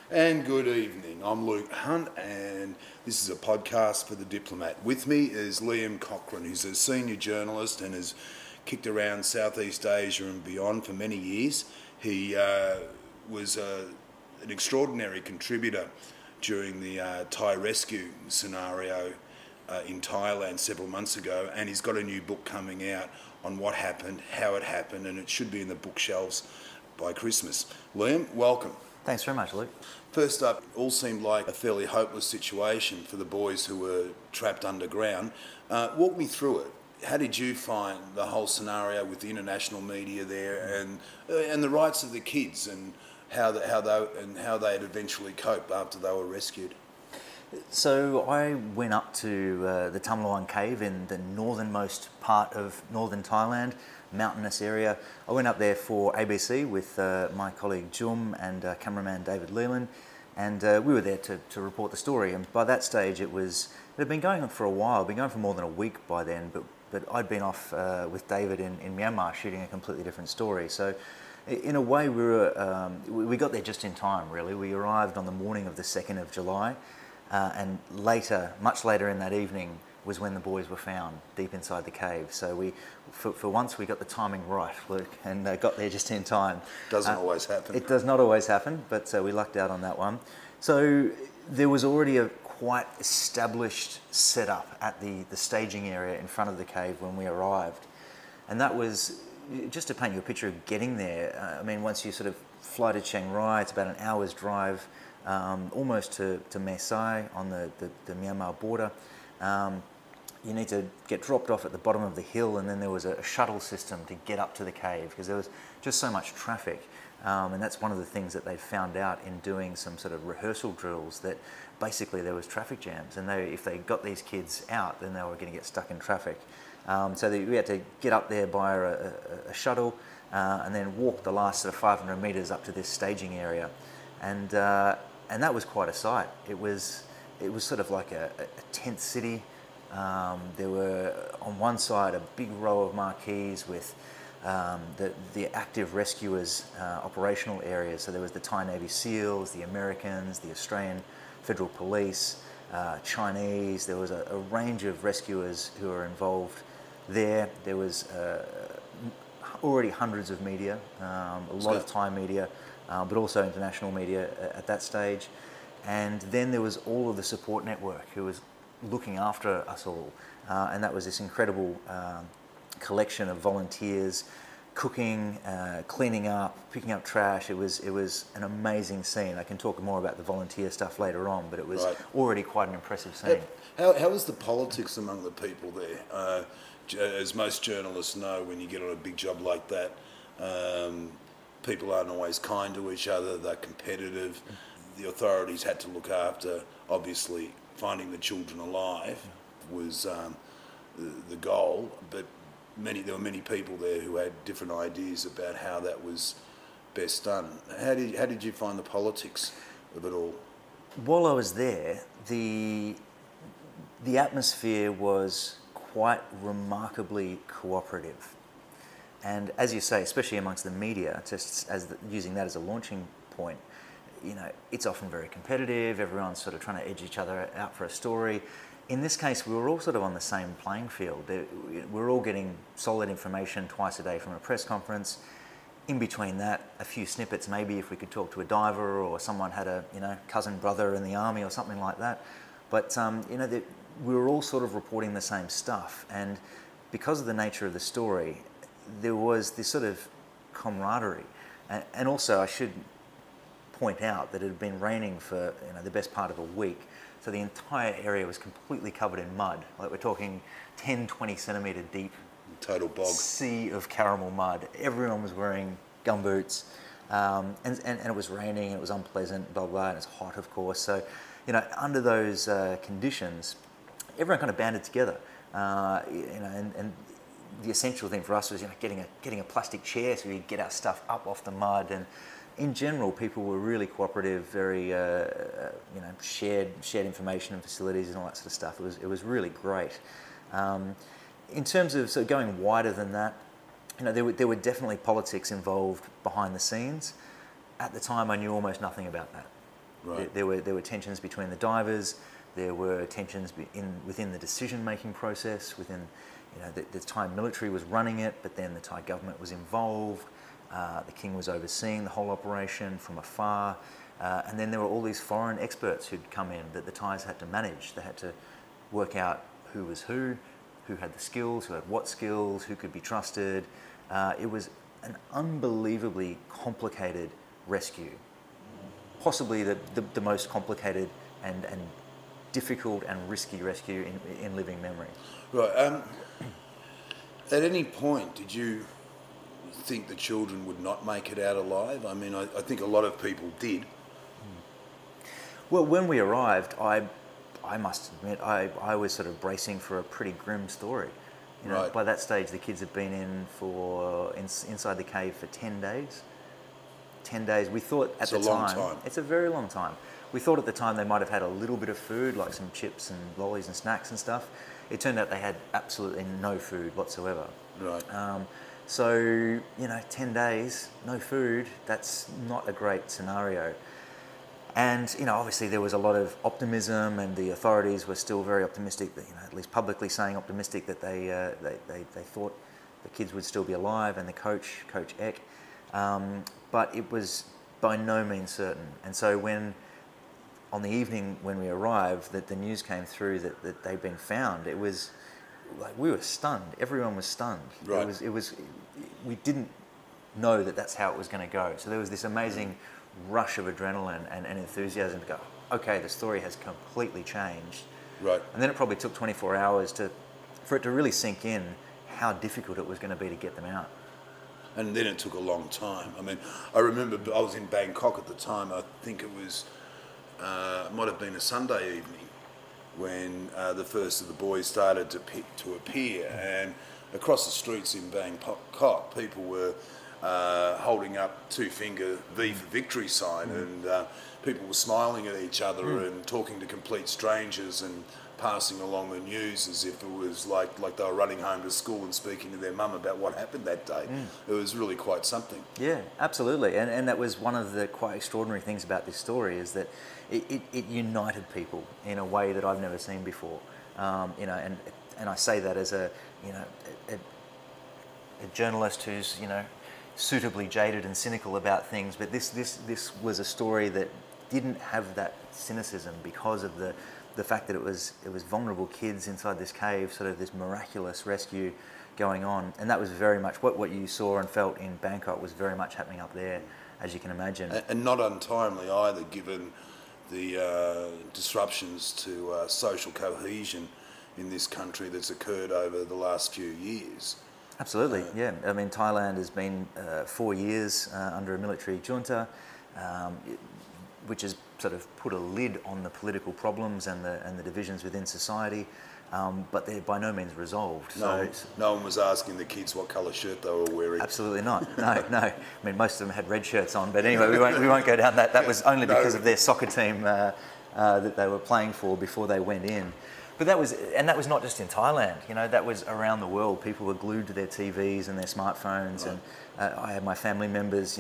And good evening. I'm Luke Hunt, and this is a podcast for The Diplomat. With me is Liam Cochrane, who's a senior journalist and has kicked around Southeast Asia and beyond for many years. He was an extraordinary contributor during the Thai rescue scenario in Thailand several months ago, and he's got a new book coming out on what happened, how it happened, and it should be in the bookshelves by Christmas. Liam, welcome. Thanks very much, Luke. First up, it all seemed like a fairly hopeless situation for the boys who were trapped underground. Walk me through it. How did you find the whole scenario with the international media there, and the rights of the kids, and how they had eventually coped after they were rescued? So I went up to the Tamloan cave in the northernmost part of northern Thailand, mountainous area. I went up there for ABC with my colleague Jum and cameraman David Leland, and we were there to report the story. And by that stage, it had been going on for a while. It'd been going for more than a week by then, but I'd been off with David in Myanmar shooting a completely different story. So in a way, we got there just in time, really. We arrived on the morning of the 2nd of July, and much later in that evening, was when the boys were found deep inside the cave. So for once, we got the timing right, Luke, and got there just in time. Doesn't always happen. It does not always happen, but we lucked out on that one. So there was already a quite established setup at the staging area in front of the cave when we arrived. And that was, just to paint you a picture of getting there, I mean, once you sort of fly to Chiang Rai, it's about an hour's drive, almost to Mae Sai on the Myanmar border. You need to get dropped off at the bottom of the hill, and then there was a shuttle system to get up to the cave because there was just so much traffic. And that's one of the things that they found out in doing some sort of rehearsal drills, that basically there was traffic jams, and if they got these kids out, then they were going to get stuck in traffic. So we had to get up there by a shuttle and then walk the last sort of 500 metres up to this staging area. And that was quite a sight. It was sort of like a tent city. There were on one side a big row of marquees with the active rescuers' operational areas. So there was the Thai Navy SEALs, the Americans, the Australian Federal Police, Chinese. There was a range of rescuers who were involved there. There was already hundreds of media, a lot of Thai media, but also international media at that stage. And then there was all of the support network who was looking after us all. And that was this incredible collection of volunteers, cooking, cleaning up, picking up trash. It was an amazing scene. I can talk more about the volunteer stuff later on, but it was already quite an impressive scene. How was the politics among the people there? As most journalists know, when you get on a big job like that, people aren't always kind to each other. They're competitive. The authorities had to look after, obviously, finding the children alive was the goal, but there were many people there who had different ideas about how that was best done. How did you find the politics of it all? While I was there, the atmosphere was quite remarkably cooperative. And as you say, especially amongst the media, just using that as a launching point, you know, it's often very competitive. Everyone's sort of trying to edge each other out for a story. In this case, we were all sort of on the same playing field. We're all getting solid information twice a day from a press conference. In between that, a few snippets, maybe if we could talk to a diver or someone had a cousin brother in the army or something like that. But we were all sort of reporting the same stuff. And because of the nature of the story, there was this sort of camaraderie. And also, I should point out that it had been raining for the best part of a week, so the entire area was completely covered in mud. Like, we're talking 10-20 centimetre deep, total bog, sea of caramel mud. Everyone was wearing gumboots, and it was raining, and it was unpleasant, blah blah, and it's hot, of course. So under those conditions, everyone kind of banded together, and the essential thing for us was getting a plastic chair so we could get our stuff up off the mud. And in general, people were really cooperative, very shared information and facilities and all that sort of stuff. It was really great. In terms of sort of going wider than that, there were definitely politics involved behind the scenes. At the time, I knew almost nothing about that. Right. There were tensions between the divers. There were tensions within the decision-making process. Within, the Thai military was running it, but then the Thai government was involved. The king was overseeing the whole operation from afar, and then there were all these foreign experts who'd come in that the Thais had to manage. They had to work out who was who had the skills, who had what skills, who could be trusted. It was an unbelievably complicated rescue, possibly the most complicated and difficult and risky rescue in living memory. Right. At any point, did you think the children would not make it out alive? I mean, I think a lot of people did. Well, when we arrived, I must admit, I was sort of bracing for a pretty grim story. Right. By that stage, the kids had been inside the cave for 10 days. 10 days. We thought at the time... It's a long time. It's a very long time. We thought at the time they might have had a little bit of food, like some chips and lollies and snacks and stuff. It turned out they had absolutely no food whatsoever. Right. So, 10 days, no food, that's not a great scenario. And, obviously there was a lot of optimism, and the authorities were still very optimistic, that, at least publicly saying optimistic, that they thought the kids would still be alive, and the Coach Eck. But it was by no means certain. And so on the evening when we arrived, that the news came through that they'd been found, it was like we were stunned. Everyone was stunned. Right. We didn't know that that's how it was going to go. So there was this amazing rush of adrenaline and enthusiasm to go, okay, the story has completely changed. Right. And then it probably took 24 hours for it to really sink in how difficult it was going to be to get them out. And then it took a long time. I mean, I remember I was in Bangkok at the time. I think it was, might have been a Sunday evening when the first of the boys started to appear. And across the streets in Bangkok, people were holding up two-finger V for victory sign, and people were smiling at each other and talking to complete strangers and passing along the news as if it was like they were running home to school and speaking to their mum about what happened that day. It was really quite something. Yeah, absolutely. And that was one of the quite extraordinary things about this story, is that it united people in a way that I've never seen before. And I say that as a journalist who's, suitably jaded and cynical about things, but this was a story that didn't have that cynicism because of the fact that it was vulnerable kids inside this cave, sort of this miraculous rescue going on. And that was very much what you saw and felt in Bangkok was very much happening up there, as you can imagine. And not untimely either, given the disruptions to social cohesion in this country that's occurred over the last few years. Absolutely, yeah. I mean, Thailand has been 4 years under a military junta, which has sort of put a lid on the political problems and the divisions within society, but they're by no means resolved. No one was asking the kids what colour shirt they were wearing. Absolutely not. No. I mean, most of them had red shirts on, but anyway, we won't go down that. That was only because of their soccer team that they were playing for before they went in. But that was not just in Thailand. That was around the world. People were glued to their TVs and their smartphones, right. And I had my family members,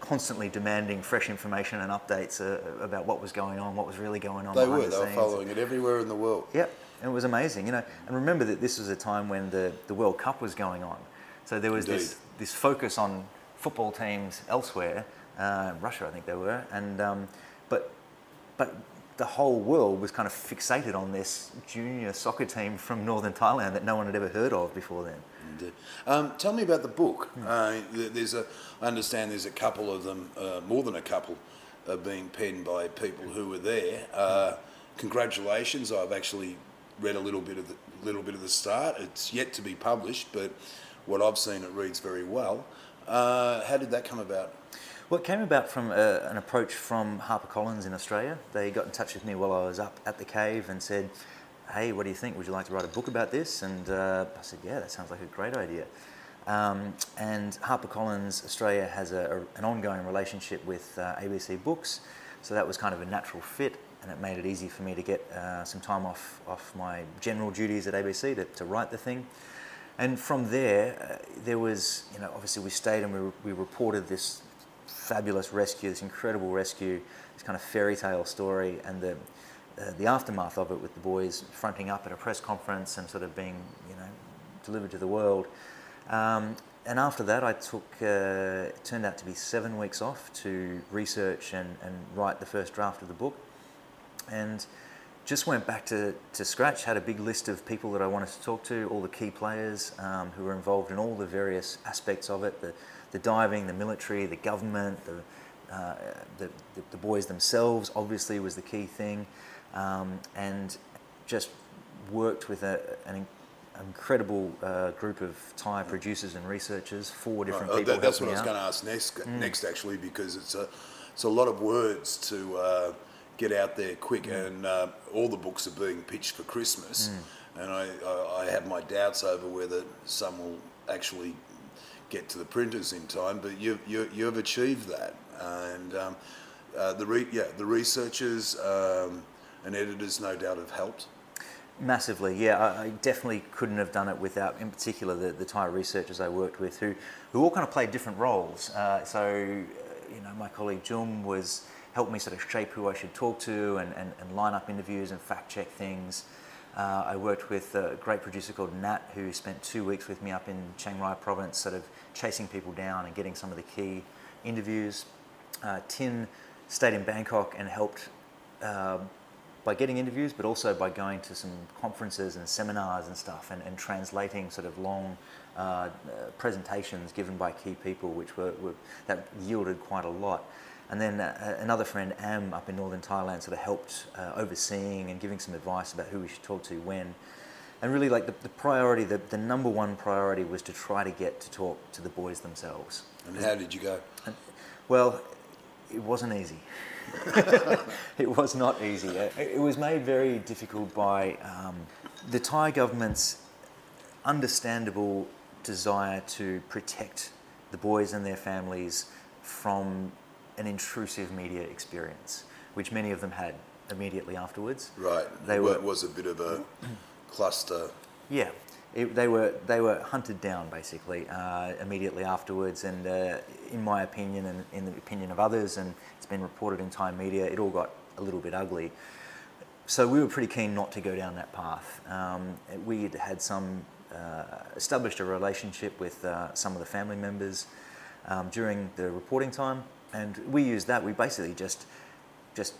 constantly demanding fresh information and updates about what was going on, what was really going on. They were following it everywhere in the world. Yep, and it was amazing. And remember that this was a time when the World Cup was going on, so there was this focus on football teams elsewhere, Russia, I think they were, and but the whole world was kind of fixated on this junior soccer team from northern Thailand that no one had ever heard of before then. Indeed. Tell me about the book. I understand there's a couple of them, more than a couple, being penned by people who were there. Congratulations! I've actually read a little bit of the start. It's yet to be published, but what I've seen, it reads very well. How did that come about? Well, it came about from an approach from HarperCollins in Australia. They got in touch with me while I was up at the cave and said, hey, what do you think? Would you like to write a book about this? And I said, yeah, that sounds like a great idea. And HarperCollins Australia has an ongoing relationship with ABC Books, so that was kind of a natural fit, and it made it easy for me to get some time off my general duties at ABC to write the thing. And from there, there was, obviously we stayed and we reported this fabulous rescue, this incredible rescue, this kind of fairy tale story, and the aftermath of it with the boys fronting up at a press conference and sort of being, delivered to the world. And after that, I took, it turned out to be 7 weeks off to research and write the first draft of the book. And just went back to scratch, had a big list of people that I wanted to talk to, all the key players who were involved in all the various aspects of it, the diving, the military, the government, the boys themselves obviously was the key thing, and just worked with an incredible group of Thai producers and researchers, 4 different people. That's what I was going to ask next actually, because it's a lot of words to get out there quick, and all the books are being pitched for Christmas, and I have my doubts over whether some will actually get to the printers in time, but you've achieved that, and the researchers and editors no doubt have helped. Massively, yeah. I definitely couldn't have done it without, in particular, the Thai researchers I worked with, who all kind of played different roles. My colleague Jum helped me sort of shape who I should talk to and line up interviews and fact check things. I worked with a great producer called Nat, who spent 2 weeks with me up in Chiang Rai province, sort of chasing people down and getting some of the key interviews. Tin stayed in Bangkok and helped by getting interviews, but also by going to some conferences and seminars and stuff, and translating sort of long presentations given by key people, which that yielded quite a lot. And then another friend, Am, up in northern Thailand, sort of helped overseeing and giving some advice about who we should talk to when. And really, like the priority, the number one priority was to try to get to talk to the boys themselves. And how did you go? Well, it wasn't easy. It was not easy. It was made very difficult by the Thai government's understandable desire to protect the boys and their families from an intrusive media experience, which many of them had immediately afterwards. Right. It was a bit of a cluster. Yeah. They were hunted down basically immediately afterwards, and in my opinion and in the opinion of others, and it's been reported in Thai media, it all got a little bit ugly. So we were pretty keen not to go down that path. We had established a relationship with some of the family members during the reporting time, and we used that. We basically just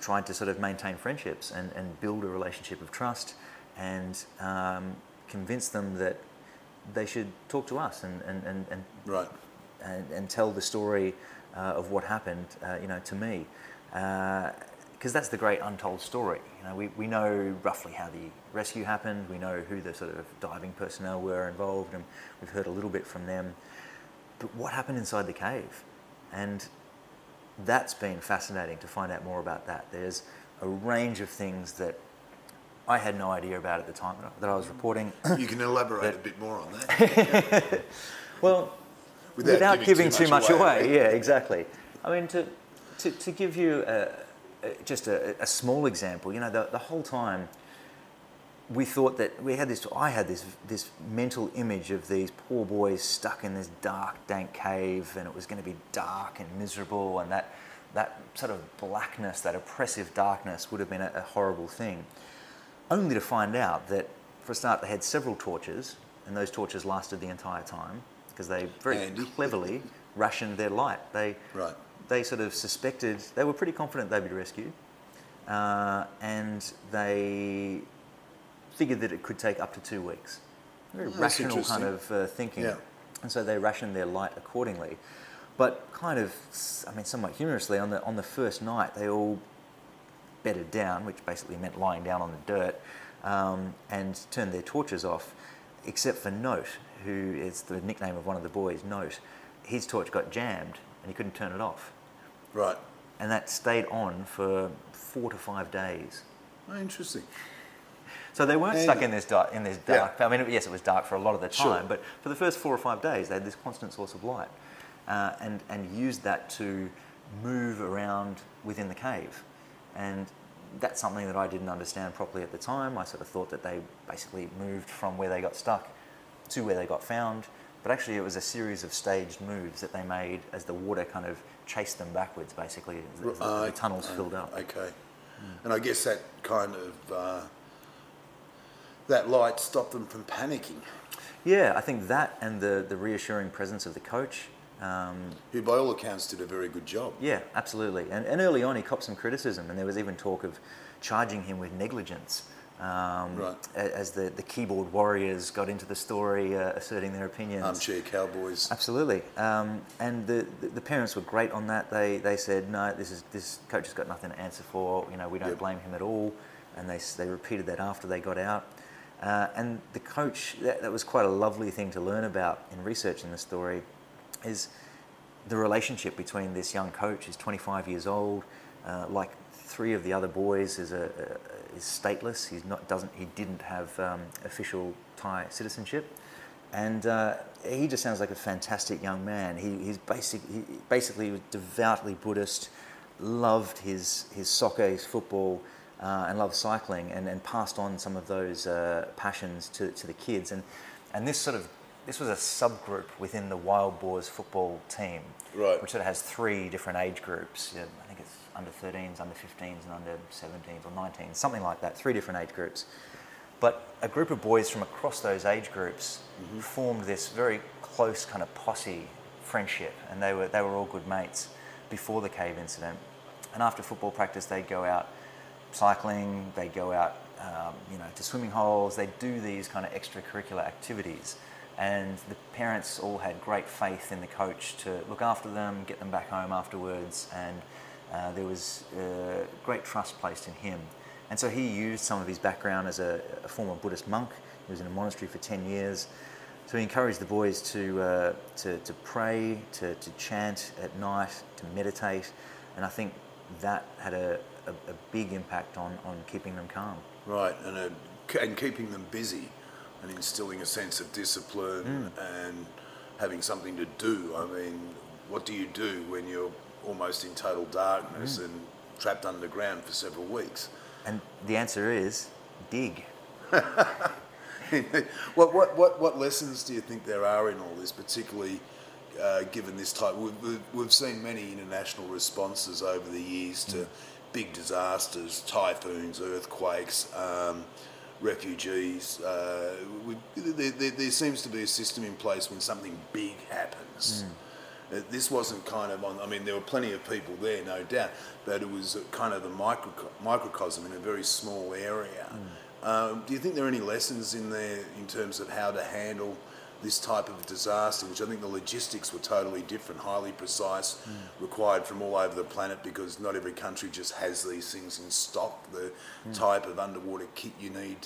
tried to sort of maintain friendships and build a relationship of trust, and convince them that they should talk to us and right, and tell the story of what happened, to me, because that's the great untold story. We know roughly how the rescue happened. We know who the sort of diving personnel were involved, and we've heard a little bit from them. But what happened inside the cave? And that's been fascinating to find out more about that. There's a range of things that I had no idea about at the time that I was reporting. You can elaborate a bit more on that. Well, without giving too much away. Yeah, exactly. I mean, to give you just a small example, the whole time we thought that I had this mental image of these poor boys stuck in this dark, dank cave, and it was going to be dark and miserable, and that sort of blackness, that oppressive darkness would have been a horrible thing. Only to find out that, for a start, they had several torches, and those torches lasted the entire time because they very cleverly rationed their light. They sort of suspected, they were pretty confident they'd be rescued, and they figured that it could take up to 2 weeks. Very rational kind of thinking. Yeah. And so they rationed their light accordingly. But somewhat humorously, on the first night, they all bedded down, which basically meant lying down on the dirt, and turned their torches off, except for Note, who is the nickname of one of the boys, Note. His torch got jammed and he couldn't turn it off. Right. And that stayed on for 4 to 5 days. Oh, interesting. So they weren't stuck in this dark. Yeah. I mean, yes, it was dark for a lot of the time, Sure. but for the first 4 or 5 days, they had this constant source of light, and used that to move around within the cave. And that's something that I didn't understand properly at the time. I sort of thought that they basically moved from where they got stuck to where they got found, but actually it was a series of staged moves that they made as the water kind of chased them backwards, basically, as the tunnels filled up. Okay. And I guess that kind of, that light stopped them from panicking. Yeah, I think that and the reassuring presence of the coach. Who by all accounts did a very good job. Yeah, absolutely. And early on he copped some criticism, and there was even talk of charging him with negligence. Right. As the keyboard warriors got into the story, asserting their opinions. Armchair cowboys. Absolutely. And the parents were great on that. They said, no, this coach has got nothing to answer for. You know, we don't blame him at all. And they repeated that after they got out. And the coach, that was quite a lovely thing to learn about in researching the story, is the relationship between this young coach, who's 25 years old, like 3 of the other boys, is stateless. He didn't have official Thai citizenship, and he just sounds like a fantastic young man. He basically was devoutly Buddhist, loved his soccer, his football, and loved cycling, and passed on some of those passions to the kids. And this was a subgroup within the Wild Boars football team, right, which sort of has 3 different age groups. Yeah, I think it's under 13s, under 15s, and under 17s or 19s, something like that, 3 different age groups. But a group of boys from across those age groups formed this very close kind of posse friendship, and they were all good mates before the cave incident. And after football practice, they'd go out cycling, they'd go out to swimming holes, they'd do these kind of extracurricular activities. And the parents all had great faith in the coach to look after them, get them back home afterwards, and there was great trust placed in him. And so he used some of his background as a former Buddhist monk. He was in a monastery for 10 years. So he encouraged the boys to pray, to chant at night, to meditate, and I think that had a big impact on keeping them calm. Right, and keeping them busy, and instilling a sense of discipline and having something to do. I mean, what do you do when you're almost in total darkness and trapped underground for several weeks? And the answer is dig. What lessons do you think there are in all this, particularly given this type? We've seen many international responses over the years to big disasters, typhoons, earthquakes, refugees. There seems to be a system in place when something big happens. This wasn't kind of on, I mean, there were plenty of people there, no doubt, but it was kind of a microcosm in a very small area. Do you think there are any lessons in there in terms of how to handle this type of disaster, which I think the logistics were totally different, highly precise, required from all over the planet, because not every country just has these things in stock, the type of underwater kit you need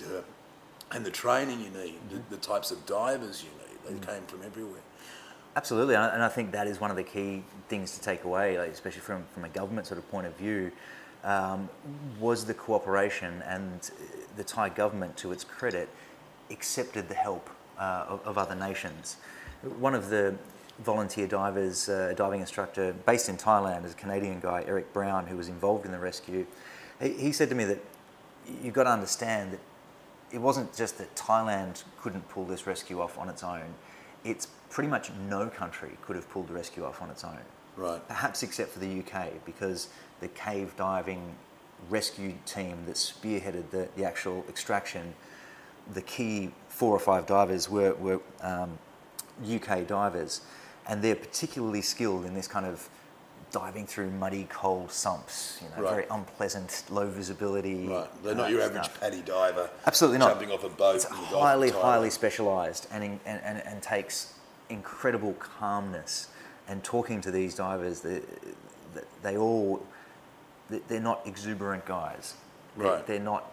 and the training you need, the types of divers you need, they came from everywhere. Absolutely, and I think that is one of the key things to take away, like, especially from a government sort of point of view, was the cooperation, and the Thai government, to its credit, accepted the help of other nations. One of the volunteer divers, a diving instructor based in Thailand, is a Canadian guy, Eric Brown, who was involved in the rescue. He said to me that you've got to understand that it wasn't just that Thailand couldn't pull this rescue off on its own. It's pretty much no country could have pulled the rescue off on its own. Right. Perhaps except for the UK, because the cave diving rescue team that spearheaded the actual extraction, the key 4 or 5 divers were UK divers, and they're particularly skilled in this kind of diving through muddy, cold sumps, very unpleasant, low visibility. Right, they're not your average paddy diver. Absolutely not. Jumping off a boat. It's highly specialised, and takes incredible calmness. And talking to these divers, they're not exuberant guys. Right. They're not.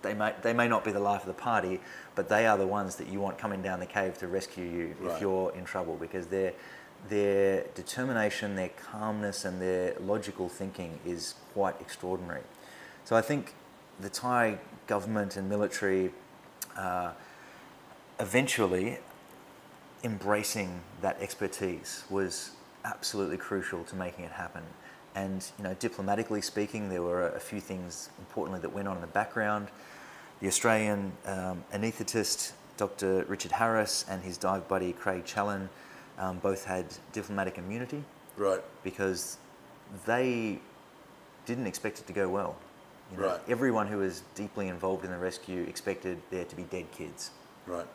They may not be the life of the party, but they are the ones that you want coming down the cave to rescue you if you're in trouble, because their determination, their calmness, and their logical thinking is quite extraordinary. So I think the Thai government and military eventually embracing that expertise was absolutely crucial to making it happen. And diplomatically speaking, there were a few things importantly that went on in the background. The Australian anaesthetist Dr. Richard Harris and his dive buddy Craig Challen both had diplomatic immunity. Right. Because they didn't expect it to go well. You know, Right. Everyone who was deeply involved in the rescue expected there to be dead kids. Right.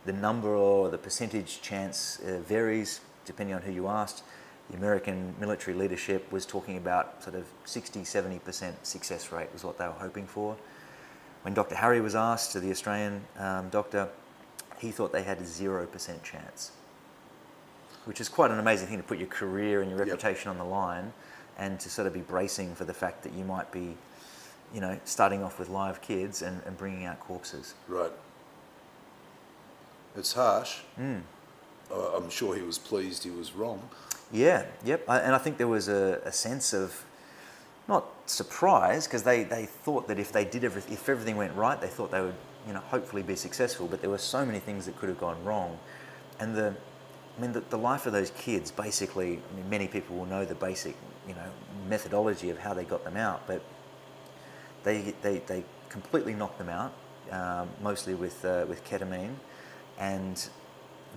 The number or the percentage chance varies depending on who you asked. The American military leadership was talking about sort of 60-70% success rate was what they were hoping for. When Dr. Harry was asked, to the Australian doctor, he thought they had a 0% chance, which is quite an amazing thing to put your career and your reputation on the line and to sort of be bracing for the fact that you might be, you know, starting off with live kids and bringing out corpses. Right. It's harsh. I'm sure he was pleased he was wrong. Yeah, yep. And I think there was a sense of, not surprise, because they thought that if they did if everything went right, they thought they would, you know, hopefully be successful. But there were so many things that could have gone wrong, and the life of those kids, basically, I mean, many people will know the basic, you know, methodology of how they got them out, but they completely knocked them out, mostly with ketamine, and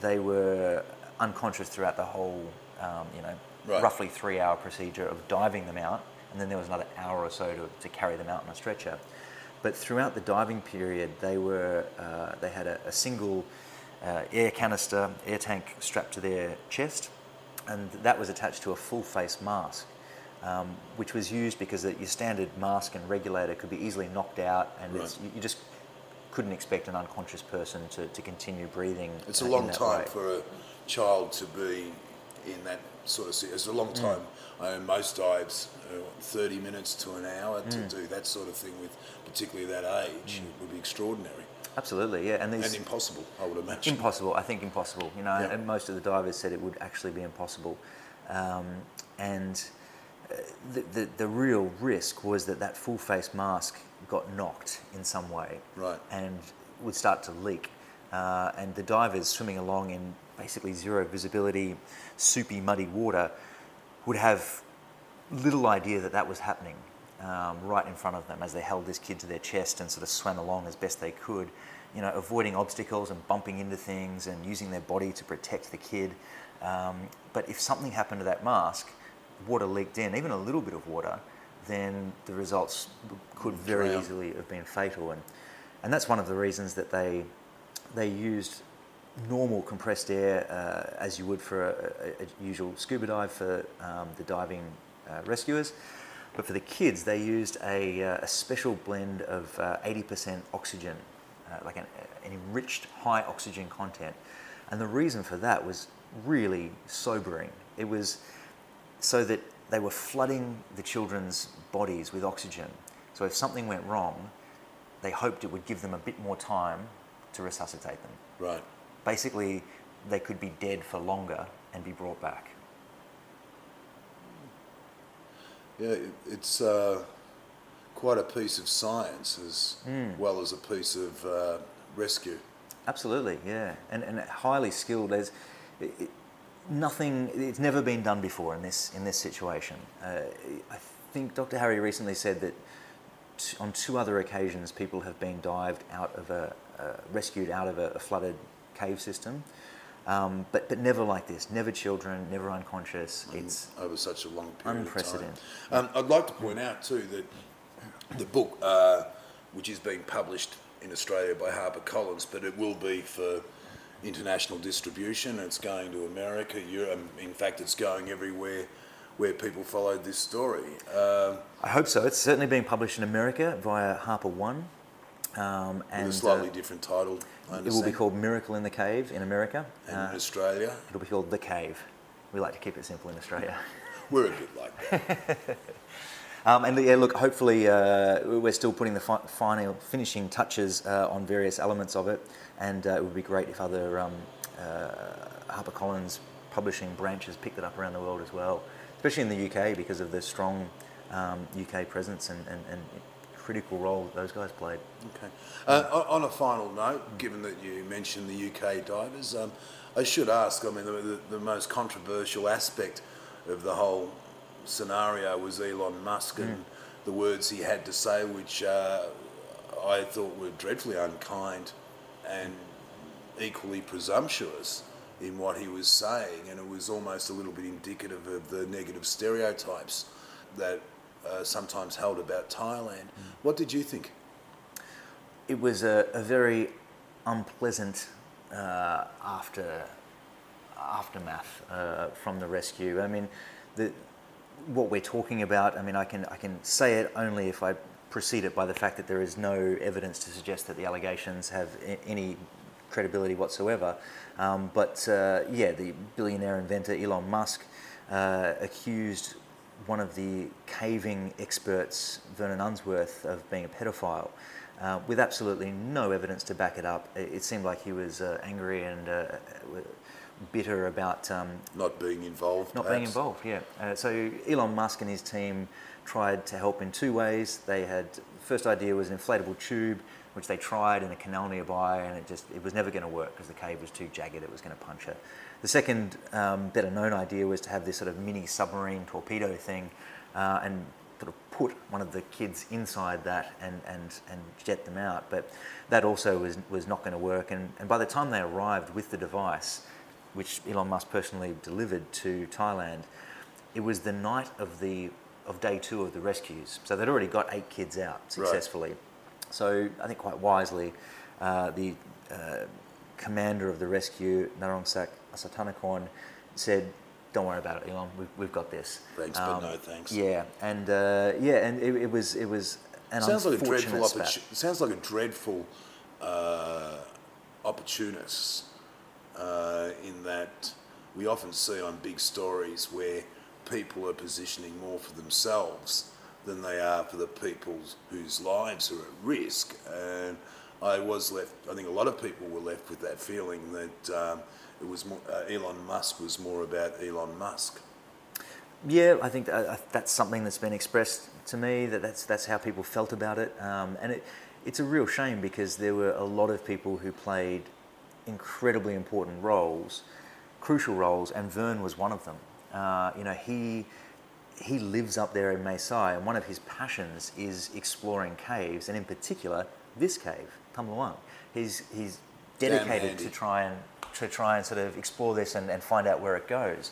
they were unconscious throughout the whole, roughly 3-hour procedure of diving them out, and then there was another hour or so to carry them out on a stretcher. But throughout the diving period, they had a single air canister, air tank strapped to their chest, and that was attached to a full face mask, which was used because your standard mask and regulator could be easily knocked out, and you just couldn't expect an unconscious person to continue breathing. It's a long time for a child to be in that sort of... It's a long time. I know most dives, 30 minutes to an hour to do that sort of thing with particularly that age would be extraordinary. Absolutely, yeah. And impossible, I would imagine. Impossible, I think impossible. You know, and most of the divers said it would actually be impossible. And the real risk was that full face mask got knocked in some way, right, and would start to leak. And the divers swimming along in basically zero visibility, soupy, muddy water would have little idea that was happening right in front of them as they held this kid to their chest and sort of swam along as best they could, you know, avoiding obstacles and bumping into things and using their body to protect the kid. But if something happened to that mask, water leaked in, even a little bit of water, then the results could very easily have been fatal. And that's one of the reasons that they used normal compressed air as you would for a usual scuba dive for the diving rescuers. But for the kids, they used a special blend of 80% oxygen, like an enriched high oxygen content. And the reason for that was really sobering. It was so that they were flooding the children's bodies with oxygen. So if something went wrong, they hoped it would give them a bit more time to resuscitate them. Right. Basically, they could be dead for longer and be brought back. Yeah, it's quite a piece of science as well as a piece of rescue. Absolutely, yeah, and highly skilled. There's nothing. It's never been done before in this situation. I think Dr. Harry recently said that on 2 other occasions, people have been rescued out of a flooded cave system, but never like this. Never children, never unconscious. It's over such a long period unprecedented. of time. I'd like to point out too that the book, which is being published in Australia by HarperCollins, but it will be for international distribution. It's going to America, Europe. In fact, it's going everywhere where people followed this story. I hope so. It's certainly being published in America via Harper One. And with a slightly different title, I understand. It will be called Miracle in the Cave in America. And in Australia? It'll be called The Cave. We like to keep it simple in Australia. We're a bit like that. And yeah, look, hopefully we're still putting the finishing touches on various elements of it, and it would be great if other HarperCollins publishing branches picked it up around the world as well, especially in the UK because of the strong UK presence and critical role that those guys played. Okay. On a final note, given that you mentioned the UK divers, I should ask, I mean, the most controversial aspect of the whole scenario was Elon Musk and the words he had to say, which I thought were dreadfully unkind and equally presumptuous in what he was saying, and it was almost a little bit indicative of the negative stereotypes that sometimes held about Thailand. What did you think? It was a very unpleasant aftermath from the rescue. I mean, what we're talking about, I mean, I can say it only if I precede it by the fact that there is no evidence to suggest that the allegations have any credibility whatsoever. The billionaire inventor Elon Musk accused one of the caving experts, Vernon Unsworth, of being a pedophile, with absolutely no evidence to back it up. It seemed like he was angry and bitter about Not being involved, not being involved. Yeah. So Elon Musk and his team tried to help in two ways. They had, first idea was an inflatable tube, which they tried in a canal nearby, and it was never going to work because the cave was too jagged, it was going to puncture. The second, better known idea was to have this sort of mini submarine torpedo thing and sort of put one of the kids inside that and jet them out. But that also was not going to work. And by the time they arrived with the device, which Elon Musk personally delivered to Thailand, it was the night of day 2 of the rescues. So they'd already got 8 kids out successfully. Right. So I think quite wisely, the commander of the rescue, Narongsak Asatanakorn, said, "Don't worry about it, Elon. We've got this." Thanks, but no thanks. Yeah, and it was an unfortunate spat. It sounds like a dreadful opportunist in that we often see on big stories where people are positioning more for themselves than they are for the people whose lives are at risk. And I think a lot of people were left with that feeling that it was more, Elon Musk was more about Elon Musk. Yeah, I think that's something that's been expressed to me, that's how people felt about it. And it's a real shame because there were a lot of people who played incredibly important roles, crucial roles, and Vern was one of them. He lives up there in Mae Sai, and one of his passions is exploring caves, and in particular this cave, Tham Luang. He's dedicated to try and sort of explore this and find out where it goes.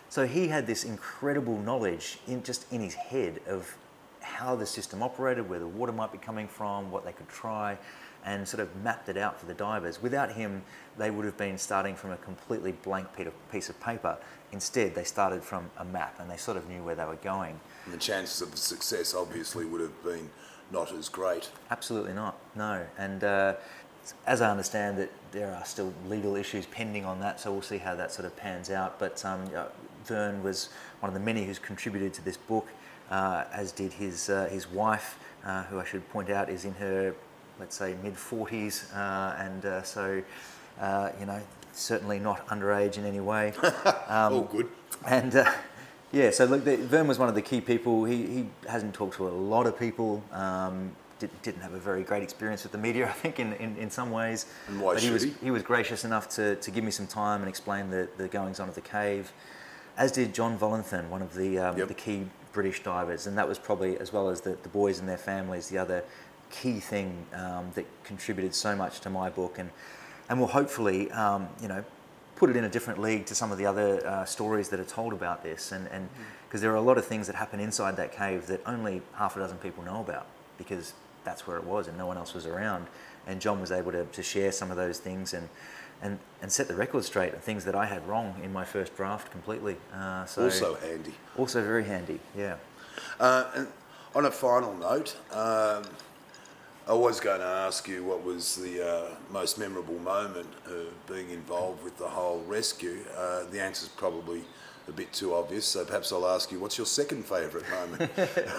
So he had this incredible knowledge in his head of how the system operated, where the water might be coming from, what they could try, and sort of mapped it out for the divers. Without him, they would have been starting from a completely blank piece of paper. Instead, they started from a map, and they sort of knew where they were going. And the chances of success obviously would have been not as great. Absolutely not, no. And as I understand it, there are still legal issues pending on that, so we'll see how that sort of pans out. But Vern was one of the many who's contributed to this book, as did his wife, who I should point out is in her, let's say, mid-40s, certainly not underage in any way. All good. And so look, Vern was one of the key people. He hasn't talked to a lot of people. Didn't have a very great experience with the media, I think, in some ways. And why should he? He was gracious enough to give me some time and explain the goings on of the cave, as did John Volanthen, one of the key British divers, and that was probably, as well as the boys and their families, the other key thing that contributed so much to my book, and will hopefully put it in a different league to some of the other stories that are told about this, and because there are a lot of things that happen inside that cave that only half a dozen people know about, because that's where it was and no one else was around. And John was able to share some of those things and set the record straight, and things that I had wrong in my first draft completely. Also handy. Also very handy, yeah. And on a final note, I was going to ask you what was the most memorable moment of being involved with the whole rescue. The answer's probably a bit too obvious, so perhaps I'll ask you, what's your second favourite moment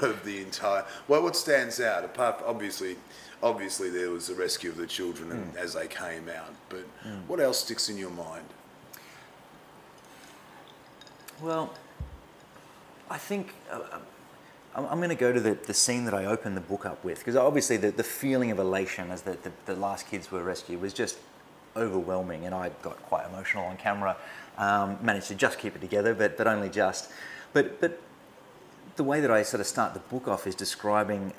of the entire... Well, what stands out, apart from, obviously there was the rescue of the children and as they came out, but what else sticks in your mind? Well, I think... I'm going to go to the scene that I opened the book up with, because obviously the feeling of elation as the last kids were rescued was just overwhelming, and I got quite emotional on camera. Managed to just keep it together, but only just. But the way that I sort of start the book off is describing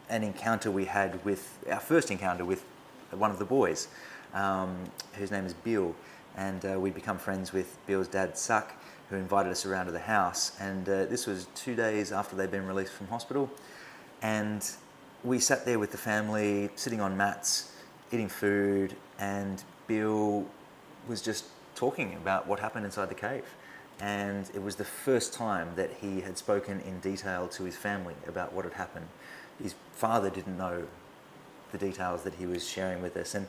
an encounter we had with, our first encounter with one of the boys, whose name is Bill, and we'd become friends with Bill's dad, Suck, who invited us around to the house. And this was 2 days after they'd been released from hospital, and we sat there with the family, sitting on mats, eating food, and Bill was just talking about what happened inside the cave. And it was the first time that he had spoken in detail to his family about what had happened. His father didn't know the details that he was sharing with us. And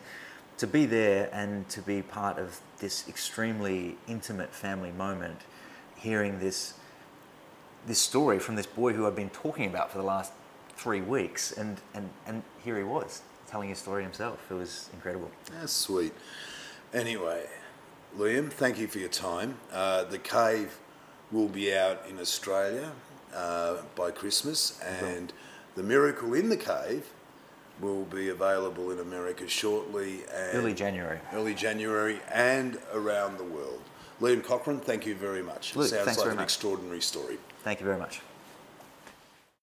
to be there and to be part of this extremely intimate family moment, hearing this story from this boy who I'd been talking about for the last 3 weeks, and here he was telling his story himself. It was incredible. That's sweet. Anyway, Liam, thank you for your time. The cave will be out in Australia by Christmas, and the Miracle in the Cave will be available in America shortly. And Early January. Early January and around the world. Liam Cochrane, thank you very much. Luke, It sounds thanks like very an much. extraordinary story. Thank you very much.